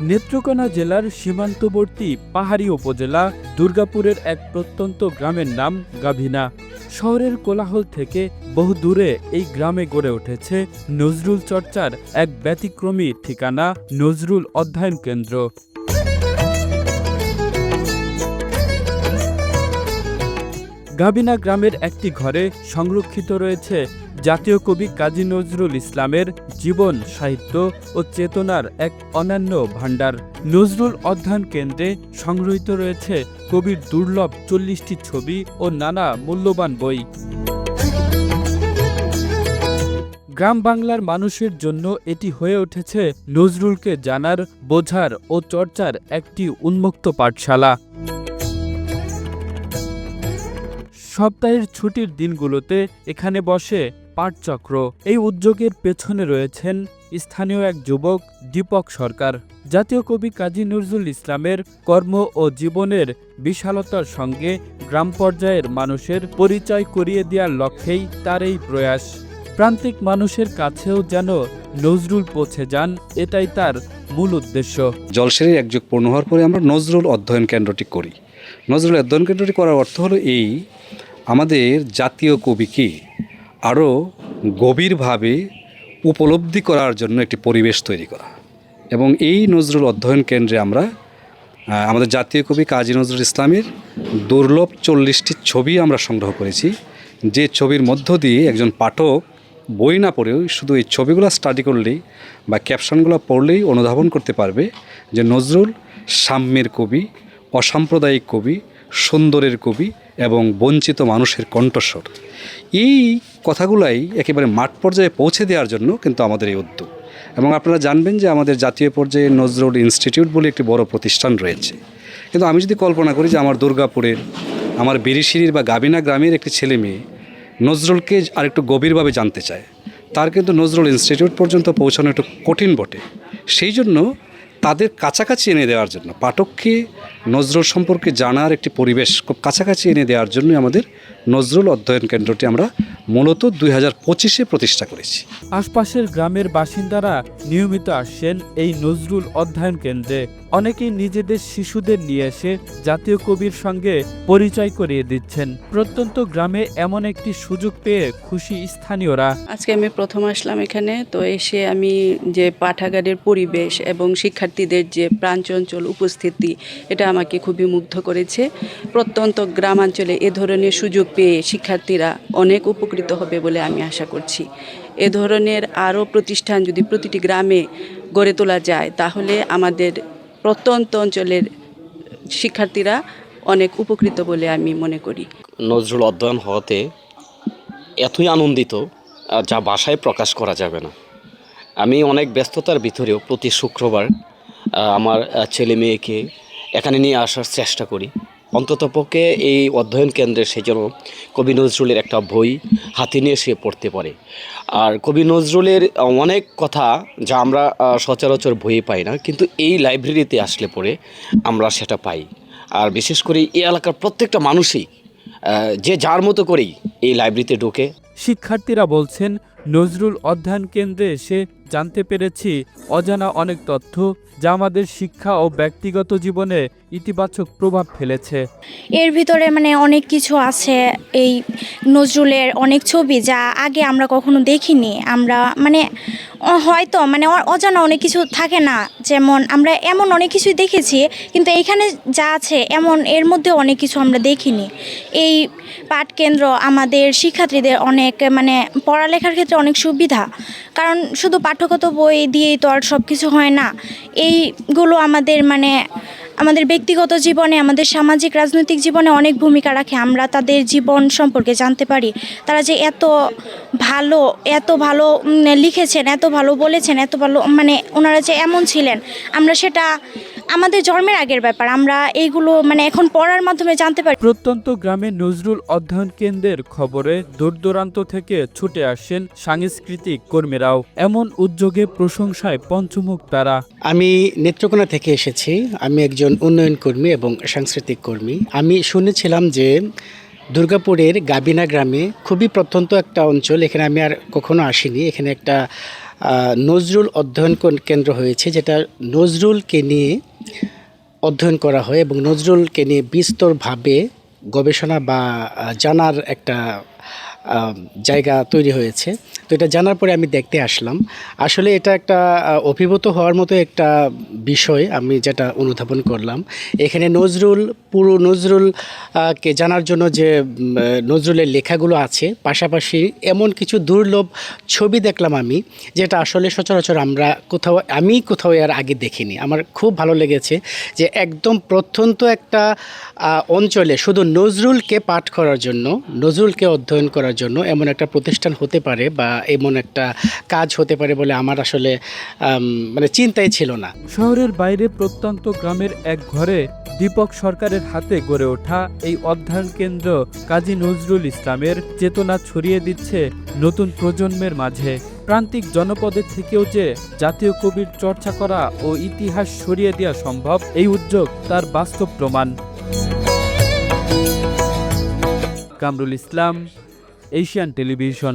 নেত্রকোনা জেলার সীমান্তবর্তী পাহাড়ি উপজেলা দুর্গাপুরের এক প্রত্যন্ত গ্রামের নাম গাভিনা। শহরের কোলাহল থেকে বহু দূরে এই গ্রামে গড়ে উঠেছে নজরুল চর্চার এক ব্যতিক্রমী ঠিকানা, নজরুল অধ্যয়ন কেন্দ্র। গাভিনা গ্রামের একটি ঘরে সংরক্ষিত রয়েছে জাতীয় কবি কাজী নজরুল ইসলামের জীবন, সাহিত্য ও চেতনার এক অনন্য ভাণ্ডার। নজরুল অধ্যয়ন কেন্দ্রে সংগৃহীত রয়েছে কবির দুর্লভ ৪০টি ছবি ও নানা মূল্যবান বই। গ্রাম বাংলার মানুষের জন্য এটি হয়ে উঠেছে নজরুলকে জানার, বোঝার ও চর্চার একটি উন্মুক্ত পাঠশালা। সপ্তাহের ছুটির দিনগুলোতে এখানে বসে পাঠচক্র। এই উদ্যোগের পেছনে রয়েছেন স্থানীয় এক যুবক দীপক সরকার। জাতীয় কবি কাজী নজরুল ইসলামের কর্ম ও জীবনের বিশালতার সঙ্গে গ্রাম পর্যায়ের মানুষের পরিচয় করিয়ে দেওয়ার লক্ষ্যেই তার এই প্রয়াস। প্রান্তিক মানুষের কাছেও যেন নজরুল পৌঁছে যান, এটাই তার মূল উদ্দেশ্য। জলসারীর একযুগ পূর্ণ হওয়ার পরে আমরা নজরুল অধ্যয়ন কেন্দ্রটি করি। নজরুল অধ্যয়ন কেন্দ্রটি করার অর্থ হলো এই, আমাদের জাতীয় কবিকে আরও গভীরভাবে উপলব্ধি করার জন্য একটি পরিবেশ তৈরি করা। এবং এই নজরুল অধ্যয়ন কেন্দ্রে আমরা আমাদের জাতীয় কবি কাজী নজরুল ইসলামের দুর্লভ ৪০টি ছবি আমরা সংগ্রহ করেছি, যে ছবির মধ্য দিয়ে একজন পাঠক বই না পড়েও শুধু এই ছবিগুলো স্টাডি করলেই বা ক্যাপশনগুলো পড়লেই অনুধাবন করতে পারবে যে নজরুল সাম্যের কবি, অসাম্প্রদায়িক কবি, সুন্দরের কবি এবং বঞ্চিত মানুষের কণ্ঠস্বর। এই কথাগুলাই একেবারে মাঠ পর্যায়ে পৌঁছে দেওয়ার জন্য কিন্তু আমাদের এই উদ্যোগ। এবং আপনারা জানবেন যে আমাদের জাতীয় পর্যায়ে নজরুল ইনস্টিটিউট বলে একটি বড় প্রতিষ্ঠান রয়েছে। কিন্তু আমি যদি কল্পনা করি যে আমার দুর্গাপুরের, আমার বিরিশিরির বা গাভিনা গ্রামের একটি ছেলে মেয়ে নজরুলকে আরেকটু গভীরভাবে জানতে চায়, তার কিন্তু নজরুল ইনস্টিটিউট পর্যন্ত পৌঁছানো একটু কঠিন বটে। সেই জন্য তাদের কাছাকাছি এনে দেওয়ার জন্য, পাঠককে নজরুল সম্পর্কে জানার একটি পরিবেশ খুব কাছাকাছি এনে দেওয়ার জন্য আমাদের নজরুল অধ্যয়ন কেন্দ্রটি আমরা মূলত ২০২৫-এ প্রতিষ্ঠা করেছি। আশপাশের গ্রামের বাসিন্দারা নিয়মিত আসেন এই নজরুল অধ্যয়ন কেন্দ্রে। অনেকেই নিজেদের শিশুদের নিয়ে এসে জাতীয় কবির সঙ্গে পরিচয় করিয়ে দিচ্ছেন। প্রত্যন্ত গ্রামে এমন একটি সুযোগ পেয়ে খুশি স্থানীয়রা। আজকে আমি প্রথম আসলাম এখানে, তো এসে আমি যে পাঠাগারের পরিবেশ এবং শিক্ষার্থীদের যে প্রাণচঞ্চল উপস্থিতি, এটা আমাকে খুবই মুগ্ধ করেছে। প্রত্যন্ত গ্রামাঞ্চলে এ ধরনের সুযোগ পেয়ে শিক্ষার্থীরা অনেক উপকৃত হবে বলে আমি আশা করছি। এ ধরনের আরও প্রতিষ্ঠান যদি প্রতিটি গ্রামে গড়ে তোলা যায়, তাহলে আমাদের প্রত্যন্ত অঞ্চলের শিক্ষার্থীরা অনেক উপকৃত বলে আমি মনে করি। নজরুল অধ্যয়ন হওয়াতে এতই আনন্দিত যা ভাষায় প্রকাশ করা যাবে না। আমি অনেক ব্যস্ততার ভিতরেও প্রতি শুক্রবার আমার ছেলে মেয়েকে এখানে নিয়ে আসার চেষ্টা করি। অন্ততপক্ষে এই অধ্যয়ন কেন্দ্রে সে যেন কবি নজরুলের একটা বই হাতে নিয়ে সে পড়তে পারে। আর কবি নজরুলের অনেক কথা যা আমরা সচরাচর বইয়ে পাই না, কিন্তু এই লাইব্রেরিতে আসলে পরে আমরা সেটা পাই। আর বিশেষ করে এই এলাকার প্রত্যেকটা মানুষই যে যার মতো করেই এই লাইব্রেরিতে ঢোকে। শিক্ষার্থীরা বলছেন, নজরুল অধ্যয়ন কেন্দ্রে এসে জানতে পেরেছি অজানা অনেক তথ্য, যা আমাদের শিক্ষা ও ব্যক্তিগত জীবনে ইতিবাচক প্রভাব ফেলেছে। এর ভিতরে অনেক কিছু আছে, এই নজরুলের অনেক ছবি যা আগে আমরা কখনো দেখিনি। আমরা হয়তো অজানা অনেক কিছু থাকে না, যেমন আমরা এমন অনেক কিছুই দেখেছি, কিন্তু এইখানে যা আছে এমন এর মধ্যে অনেক কিছু আমরা দেখিনি। এই পাঠকেন্দ্র আমাদের শিক্ষার্থীদের অনেক পড়ালেখার ক্ষেত্রে অনেক সুবিধা, কারণ শুধু পাঠ্যগত বই দিয়েই তো আর সব কিছু হয় না। এইগুলো আমাদের ব্যক্তিগত জীবনে, আমাদের সামাজিক রাজনৈতিক জীবনে অনেক ভূমিকা রাখে। আমরা তাদের জীবন সম্পর্কে জানতে পারি, তারা যে এত ভালো লিখেছেন, এত ভালো বলেছেন, এত ভালো ওনারা যে এমন ছিলেন, আমরা সেটা আমাদের জন্মের আগের ব্যাপার। আমরা এইগুলো এখন পড়ার মাধ্যমে জানতে পারি। প্রত্যন্ত গ্রামে নজরুল অধ্যয়ন কেন্দ্রের খবরে দূর দূরান্ত থেকে ছুটে আসেন সাংস্কৃতিক কর্মীরাও। এমন উদ্যোগে প্রশংসায় পঞ্চমুখ তারা। আমি নেত্রকোনা থেকে এসেছি। আমি একজন উন্নয়ন কর্মী এবং সাংস্কৃতিক কর্মী। আমি শুনেছিলাম যে দুর্গাপুরের গাভিনা গ্রামে খুবই প্রত্যন্ত একটা অঞ্চল, এখানে আমি আর কখনো আসিনি। এখানে একটা নজরুল অধ্যয়ন কেন্দ্র হয়েছে, যেটা নজরুলকে নিয়ে অধ্যয়ন করা হয় এবং নজরুলকে নিয়ে বিস্তরভাবে গবেষণা বা জানার একটা জায়গা তৈরি হয়েছে। তো এটা জানার পরে আমি দেখতে আসলাম। আসলে এটা একটা অভিভূত হওয়ার মতো একটা বিষয় আমি যেটা অনুধাবন করলাম। এখানে পুরো নজরুল কে জানার জন্য যে নজরুলের লেখাগুলো আছে, পাশাপাশি এমন কিছু দুর্লভ ছবি দেখলাম আমি, যেটা আসলে সচরাচর আমি কোথাও এর আগে দেখিনি। আমার খুব ভালো লেগেছে যে একদম প্রত্যন্ত একটা অঞ্চলে শুধু নজরুলকে পাঠ করার জন্য, নজরুলকে অধ্যয়ন করার জন্য এমন একটা প্রতিষ্ঠান হতে পারে বা এমন একটা কাজ হতে পারে বলে আমার আসলে মানে চিন্তাই ছিল না। শহরের বাইরে প্রত্যন্ত গ্রামের এক ঘরে দীপক সরকারের হাতে গড়ে ওঠা এই অধ্যয়ন কেন্দ্র কাজী নজরুল ইসলামের চেতনা ছড়িয়ে দিচ্ছে নতুন প্রজন্মের মাঝে। প্রান্তিক জনপদের থেকেও যে জাতীয় কবির চর্চা করা ও ইতিহাস ছড়িয়ে দেওয়া সম্ভব, এই উদ্যোগ তার বাস্তব প্রমাণ। Kamrul Islam, Asian television.